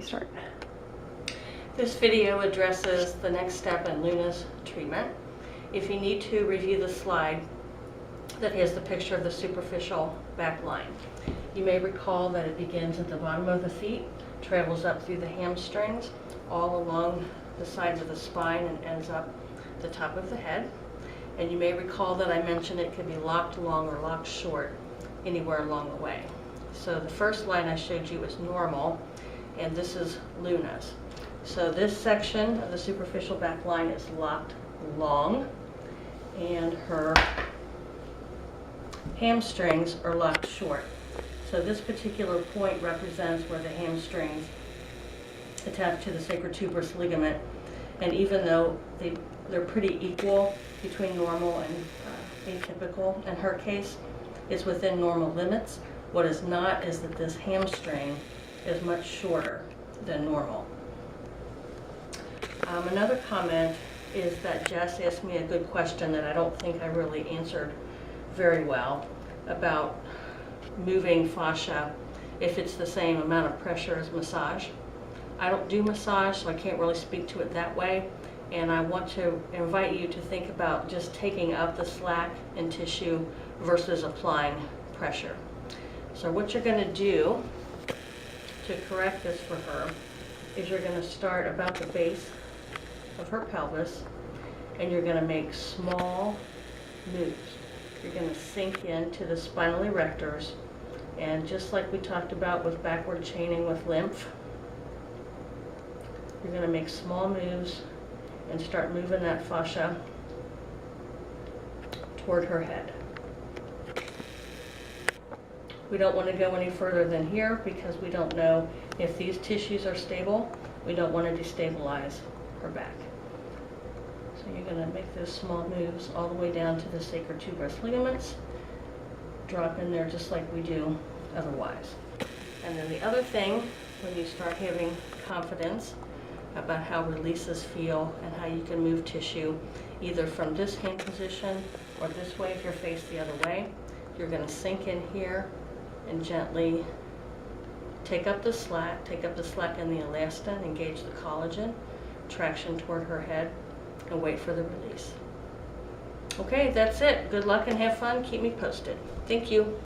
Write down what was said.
Start. This video addresses the next step in Luna's treatment. If you need to review the slide that has the picture of the superficial back line, you may recall that it begins at the bottom of the feet, travels up through the hamstrings, all along the sides of the spine, and ends up the top of the head. And you may recall that I mentioned it could be locked long or locked short anywhere along the way. So the first line I showed you is normal, and this is Luna's. So this section of the superficial back line is locked long, and her hamstrings are locked short. So this particular point represents where the hamstrings attach to the sacrotuberous ligament, and even though they're pretty equal between normal and atypical, in her case, it's within normal limits. What is not is that this hamstring is much shorter than normal. Another comment is that Jess asked me a good question that I don't think I really answered very well about moving fascia if it's the same amount of pressure as massage. I don't do massage, so I can't really speak to it that way, and I want to invite you to think about just taking up the slack in tissue versus applying pressure. So what you're going to do to correct this for her is you're going to start about the base of her pelvis, and you're going to make small moves. You're going to sink into the spinal erectors, and just like we talked about with backward chaining with lymph, you're going to make small moves and start moving that fascia toward her head. We don't want to go any further than here because we don't know if these tissues are stable. We don't want to destabilize her back. So you're going to make those small moves all the way down to the sacrotuberous ligaments. Drop in there just like we do otherwise. And then the other thing, when you start having confidence about how releases feel and how you can move tissue either from this hand position or this way if you're faced the other way, you're going to sink in here and gently take up the slack in the elastin, engage the collagen, traction toward her head, and wait for the release. Okay, that's it. Good luck and have fun. Keep me posted. Thank you.